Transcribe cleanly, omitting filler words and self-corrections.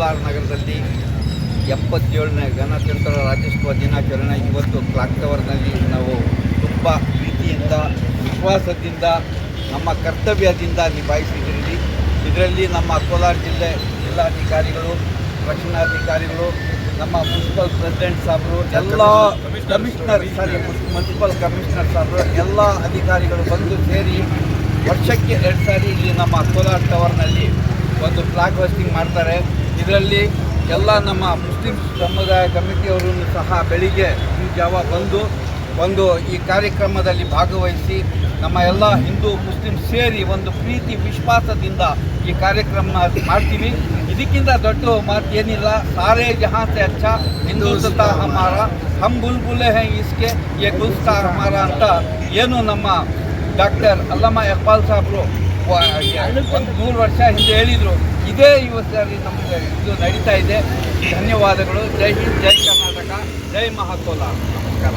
ಕೋಲಾರ ನಗರದಲ್ಲಿ 77ನೇ ಗಣತಂತ್ರ ರಾಜ್ಯೋತ್ಸವ ದಿನಾಚರಣೆ ಇವತ್ತು ಕ್ಲಾಕ್ ಟವರ್ನಲ್ಲಿ ನಾವು ತುಂಬ ಪ್ರೀತಿಯಿಂದ ವಿಶ್ವಾಸದಿಂದ ನಮ್ಮ ಕರ್ತವ್ಯದಿಂದ ನಿಭಾಯಿಸಿದ್ದೀರಿ. ಇದರಲ್ಲಿ ನಮ್ಮ ಕೋಲಾರ ಜಿಲ್ಲಾಧಿಕಾರಿಗಳು, ರಕ್ಷಣಾಧಿಕಾರಿಗಳು, ನಮ್ಮ ಮುನ್ಸಿಪಲ್ ಪ್ರೆಸಿಡೆಂಟ್ ಸಾಹೇಬರು, ಎಲ್ಲ ಮುನ್ಸಿಪಲ್ ಕಮಿಷನರ್ ಸಾಹೇಬರು, ಎಲ್ಲ ಅಧಿಕಾರಿಗಳು ಬಂದು ಸೇರಿ ವರ್ಷಕ್ಕೆ 2 ಸಾರಿ ಇಲ್ಲಿ ನಮ್ಮ ಕೋಲಾರ ಟವರ್ನಲ್ಲಿ ಒಂದು ಫ್ಲಾಗ್ ಹೋಸ್ಟಿಂಗ್ ಮಾಡ್ತಾರೆ. ಇದರಲ್ಲಿ ಎಲ್ಲ ನಮ್ಮ ಮುಸ್ಲಿಂ ಸಮುದಾಯ ಕಮಿಟಿಯವರು ಸಹ ಬೆಳಿಗ್ಗೆ ಜಾವ ಬಂದು ಈ ಕಾರ್ಯಕ್ರಮದಲ್ಲಿ ಭಾಗವಹಿಸಿ ನಮ್ಮ ಎಲ್ಲ ಹಿಂದೂ ಮುಸ್ಲಿಂ ಸೇರಿ ಒಂದು ಪ್ರೀತಿ ವಿಶ್ವಾಸದಿಂದ ಈ ಕಾರ್ಯಕ್ರಮ ಮಾಡ್ತೀವಿ. ಇದಕ್ಕಿಂತ ದೊಡ್ಡ ಮಾತು ಏನಿಲ್ಲ. ಸಾರೇ ಜಹಾನ್ ಸೆ ಅಚ್ಚಾ ಹಿಂದೂಸ್ತಾ ಹಮಾರ, ಹಮ್ ಬುಲ್ಬುಲೆ ಹೈ ಇಸ್ಕೆ ಯೇ ಗುಲ್ಸ್ತಾ ಹಮಾರ ಅಂತ ಏನು ನಮ್ಮ ಡಾಕ್ಟರ್ ಅಲ್ಲಮಾ ಇಕ್ಬಾಲ್ ಸಾಹೇಬರು 100 ವರ್ಷ ಹಿಂದೆ ಹೇಳಿದರು. ಇದೇ ಇವತ್ತು ನಮಗೆ ಇದು ನಡೀತಾ ಇದೆ. ಧನ್ಯವಾದಗಳು. ಜೈ ಹಿಂದ್, ಜೈ ಕರ್ನಾಟಕ, ಜೈ ಮಹಾಕೋಲಾರ. ನಮಸ್ಕಾರ.